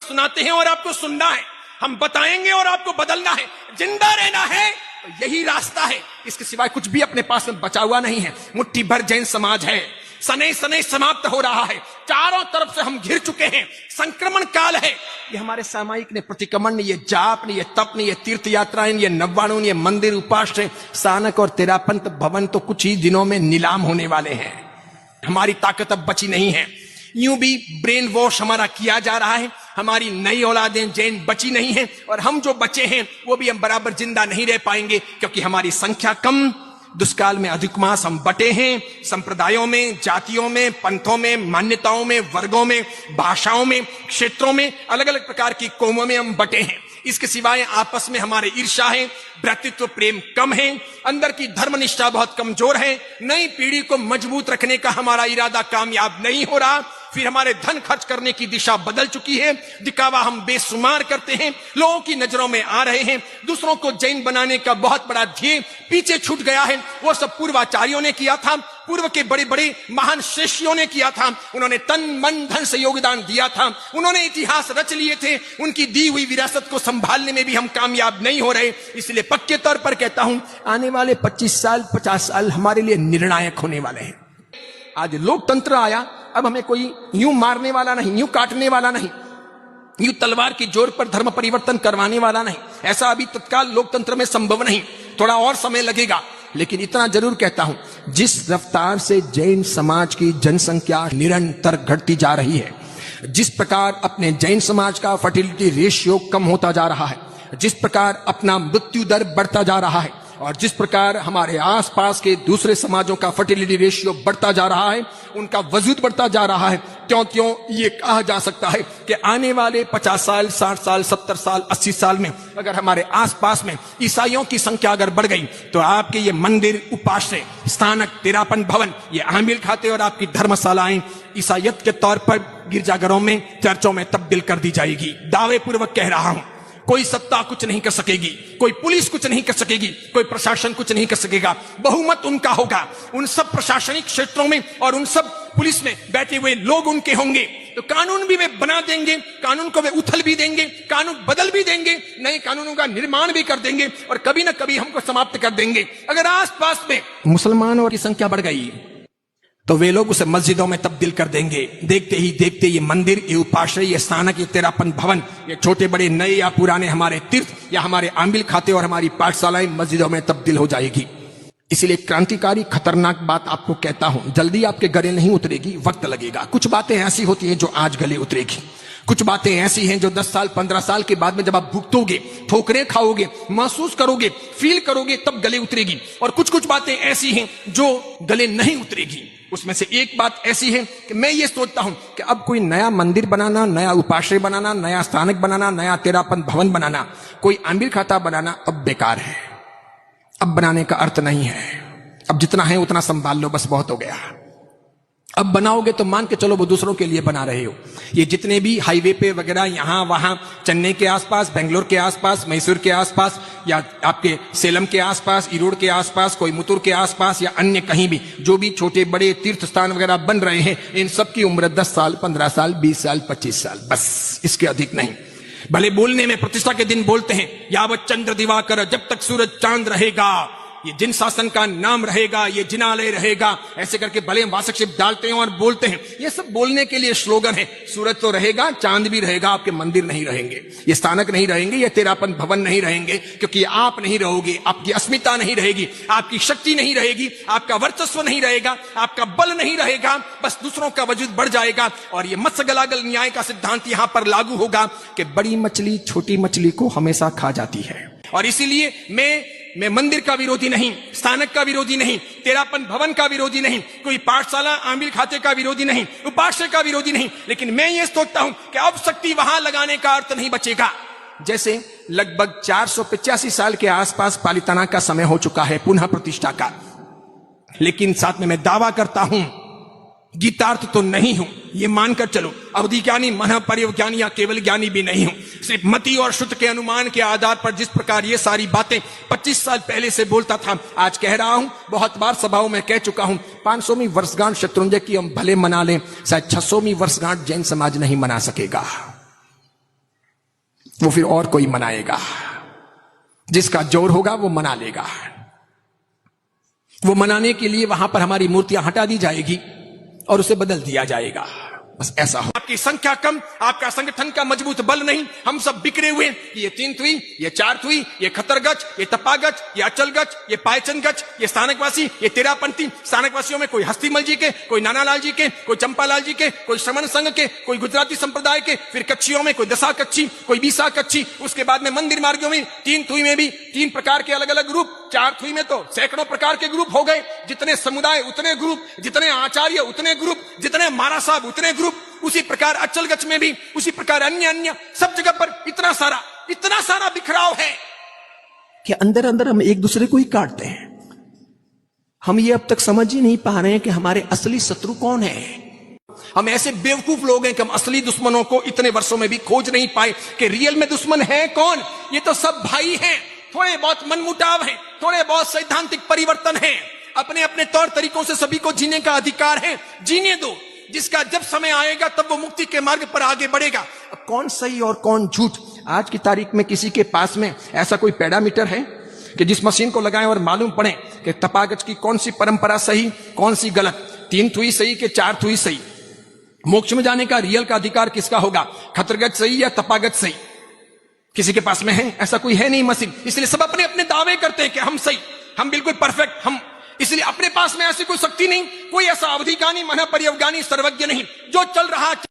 सुनाते हैं और आपको सुनना है, हम बताएंगे और आपको बदलना है, जिंदा रहना है तो यही रास्ता है, इसके सिवाय कुछ भी अपने पास में बचा हुआ नहीं है। मुट्ठी भर जैन समाज है, सने सने समाप्त हो रहा है, चारों तरफ से हम घिर चुके हैं, संक्रमण काल है। ये हमारे सामायिक ने प्रतिक्रमण, ये जाप ने, ये तप ने, ये तीर्थ यात्राएं, ये नव्वाणु, ये मंदिर उपास्य, स्थानक और तेरापंथ भवन तो कुछ ही दिनों में नीलाम होने वाले हैं। हमारी ताकत अब बची नहीं है। यूं भी ब्रेन वॉश हमारा किया जा रहा है, हमारी नई औलादें जैन बची नहीं है, और हम जो बचे हैं वो भी हम बराबर जिंदा नहीं रह पाएंगे, क्योंकि हमारी संख्या कम, दुष्काल में अधिक मास हम बटे हैं, संप्रदायों में, जातियों में, पंथों में, मान्यताओं में, वर्गों में, भाषाओं में, क्षेत्रों में, अलग अलग प्रकार की कौमों में हम बटे हैं। इसके सिवाय आपस में हमारे ईर्ष्या है, भ्रातृत्व प्रेम कम है, अंदर की धर्मनिष्ठा बहुत कमजोर है, नई पीढ़ी को मजबूत रखने का हमारा इरादा कामयाब नहीं हो रहा, फिर हमारे धन खर्च करने की दिशा बदल चुकी है, दिखावा हम बेशुमार करते हैं, लोगों की नजरों में आ रहे हैं, दूसरों को जैन बनाने का बहुत बड़ा ध्येय पीछे छूट गया है। वो सब पूर्वाचार्यों ने किया था, पूर्व के बड़े बड़े महान शिष्यों ने किया था, उन्होंने तन मन धन से योगदान दिया था, उन्होंने इतिहास रच लिए थे, उनकी दी हुई विरासत को संभालने में भी हम कामयाब नहीं हो रहे। इसलिए पक्के तौर पर कहता हूं, आने वाले 25 साल 50 साल हमारे लिए निर्णायक होने वाले हैं। आज लोकतंत्र आया, अब हमें कोई यूं मारने वाला नहीं, यूं काटने वाला नहीं, यूं तलवार की जोर पर धर्म परिवर्तन करवाने वाला नहीं। ऐसा अभी तत्काल लोकतंत्र में संभव नहीं, थोड़ा और समय लगेगा। लेकिन इतना जरूर कहता हूं, जिस रफ्तार से जैन समाज की जनसंख्या निरंतर घटती जा रही है, जिस प्रकार अपने जैन समाज का फर्टिलिटी रेशियो कम होता जा रहा है, जिस प्रकार अपना मृत्यु दर बढ़ता जा रहा है, और जिस प्रकार हमारे आसपास के दूसरे समाजों का फर्टिलिटी रेशियो बढ़ता जा रहा है, उनका वजूद बढ़ता जा रहा है, त्यों त्यों ये कहा जा सकता है कि आने वाले 50 साल 60 साल 70 साल 80 साल में अगर हमारे आसपास में ईसाइयों की संख्या अगर बढ़ गई तो आपके ये मंदिर, उपास्य, स्थानक, तेरापन भवन, ये आमिल खाते और आपकी धर्मशालाएं ईसाइयत के तौर पर गिरजाघरों में, चर्चों में तब्दील कर दी जाएगी। दावे पूर्वक कह रहा हूं, कोई सत्ता कुछ नहीं कर सकेगी, कोई पुलिस कुछ नहीं कर सकेगी, कोई प्रशासन कुछ नहीं कर सकेगा। बहुमत उनका होगा, उन सब प्रशासनिक क्षेत्रों में और उन सब पुलिस में बैठे हुए लोग उनके होंगे। तो कानून भी वे बना देंगे, कानून को वे उथल भी देंगे, कानून बदल भी देंगे, नए कानूनों का निर्माण भी कर देंगे और कभी ना कभी हमको समाप्त कर देंगे। अगर आसपास में मुसलमानों की संख्या बढ़ गई तो वे लोग उसे मस्जिदों में तब्दील कर देंगे। देखते ही देखते ये मंदिर, ये उपाश्रय, ये स्थानक, ये तेरापन भवन, ये छोटे बड़े नए या पुराने हमारे तीर्थ या हमारे आमिल खाते और हमारी पाठशालाएं मस्जिदों में तब्दील हो जाएगी। इसलिए क्रांतिकारी खतरनाक बात आपको कहता हूं, जल्दी आपके गले नहीं उतरेगी, वक्त लगेगा। कुछ बातें ऐसी होती हैं जो आज गले उतरेगी, कुछ बातें ऐसी हैं जो 10 साल 15 साल के बाद में जब आप भुगतोगे, ठोकरें खाओगे, महसूस करोगे, फील करोगे, तब गले उतरेगी। और कुछ कुछ बातें ऐसी हैं जो गले नहीं उतरेगी। उसमें से एक बात ऐसी है कि मैं ये सोचता हूं कि अब कोई नया मंदिर बनाना, नया उपाश्रय बनाना, नया स्थानक बनाना, नया तेरापन भवन बनाना, कोई आमिल खाता बनाना अब बेकार है। अब बनाने का अर्थ नहीं है। अब जितना है उतना संभाल लो, बस बहुत हो गया। अब बनाओगे तो मान के चलो वो दूसरों के लिए बना रहे हो। ये जितने भी हाईवे पे वगैरह यहां वहां, चेन्नई के आसपास, बेंगलोर के आसपास, मैसूर के आसपास, या आपके सेलम के आसपास, इरोड के आसपास, कोयमुतूर के आसपास, या अन्य कहीं भी जो भी छोटे बड़े तीर्थ स्थान वगैरह बन रहे हैं, इन सब की उम्र 10 साल 15 साल 20 साल 25 साल, बस, इसके अधिक नहीं। भले बोलने में प्रतिष्ठा के दिन बोलते हैं, यावत चंद्र दिवाकर, जब तक सूरज चांद रहेगा, ये जिन शासन का नाम रहेगा, ये जिनालय रहेगा, ऐसे करके भले हम वास्तव डालते हैं और बोलते हैं। ये सब बोलने के लिए स्लोगन है। सूरज तो रहेगा, चांद भी रहेगा, आपके मंदिर नहीं रहेंगे, ये स्थानक नहीं रहेंगे, ये तेरापन भवन नहीं रहेंगे, क्योंकि आप नहीं रहोगे, आपकी अस्मिता नहीं रहेगी, आपकी शक्ति नहीं रहेगी, आपका वर्चस्व नहीं रहेगा, आपका बल नहीं रहेगा, बस दूसरों का वजूद बढ़ जाएगा। और ये मत्स्य गलागल न्याय का सिद्धांत यहां पर लागू होगा कि बड़ी मछली छोटी मछली को हमेशा खा जाती है। और इसीलिए मैं मंदिर का विरोधी नहीं, स्थानक का विरोधी नहीं, तेरापन भवन का विरोधी नहीं, कोई पाठशाला आमिल खाते का विरोधी नहीं, उपास्य का विरोधी नहीं, लेकिन मैं ये सोचता हूं कि अब शक्ति वहां लगाने का अर्थ नहीं बचेगा। जैसे लगभग 485 साल के आसपास पालिताना का समय हो चुका है पुनः प्रतिष्ठा का, लेकिन साथ में मैं दावा करता हूं, गीतार्थ तो नहीं हूं, ये मानकर चलो, अवधि ज्ञानी, मन परिज्ञानी या केवल ज्ञानी भी नहीं हूं। सिर्फ मति और श्रुत के अनुमान के आधार पर जिस प्रकार ये सारी बातें 25 साल पहले से बोलता था, आज कह रहा हूं, बहुत बार सभाओं में कह चुका हूं। 500वीं वर्षगांठ शत्रुंजय की हम भले मना लें, शायद 600वीं वर्षगांठ जैन समाज नहीं मना सकेगा। वो फिर और कोई मनाएगा। जिसका जोर होगा वो मना लेगा। वो मनाने के लिए वहां पर हमारी मूर्तियां हटा दी जाएगी और उसे बदल दिया जाएगा। बस ऐसा हो। आपकी संख्या कम, आपका संगठन का मजबूत बल नहीं, हम सब बिखरे हुए। ये 3 तुई, ये 4 तुई, ये खतरगच, ये तपागच, ये अचलगच, ये पायचनगच, ये स्थानकवासी, ये तेरापंथी। स्थानकवासियों में कोई हस्तीमल जी के, कोई नानालाल जी के, कोई चंपालाल जी के, कोई श्रमण संघ के, कोई गुजराती संप्रदाय के। फिर कच्छियों में कोई दशा कच्छी, कोई बीसा कच्छी। उसके बाद में मंदिर मार्गियों में 3 तुई में भी 3 प्रकार के अलग अलग ग्रुप। 4 तुई में तो सैकड़ों प्रकार के ग्रुप हो गए। जितने समुदाय उतने ग्रुप, जितने आचार्य उतने ग्रुप, जितने महाराज साहब उतने ग्रुप। उसी प्रकार अचलगच में भी, उसी प्रकार अन्य अन्य सब जगह पर इतना सारा बिखराव है कि अंदर अंदर हम एक दूसरे को ही काटते हैं। हम ये अब तक समझ ही नहीं पा रहे हैं कि हमारे असली शत्रु कौन है। हम ऐसे बेवकूफ लोग हैं कि हम असली दुश्मनों को इतने वर्षों में भी खोज नहीं पाए कि रियल में दुश्मन है कौन। ये तो सब भाई हैं। थोड़े बहुत मनमुटाव हैं, थोड़े बहुत सैद्धांतिक परिवर्तन हैं, अपने अपने तौर तरीकों से सभी को जीने का अधिकार है। जीने दो। जिसका जब समय आएगा तब वो मुक्ति के मार्ग पर आगे बढ़ेगा। अब कौन सही और कौन झूठ, आज की तारीख में किसी के पास में ऐसा कोई पैरामीटर है कि जिस मशीन को लगाएं और मालूम पड़े कि तपागच की कौन सी परंपरा सही, कौन सी गलत, 3 तुई सही कि 4 तुई सही, मोक्ष में जाने का रियल का अधिकार किसका होगा, खतरगच सही या तपागच सही? किसी के पास में है? ऐसा कोई है नहीं मशीन। इसलिए सब अपने अपने दावे करते हैं कि हम सही, हम बिल्कुल परफेक्ट, हम। इसलिए अपने पास में ऐसी कोई शक्ति नहीं, कोई ऐसा अवधिज्ञानी, मनः पर्यवज्ञानी, सर्वज्ञ नहीं। जो चल रहा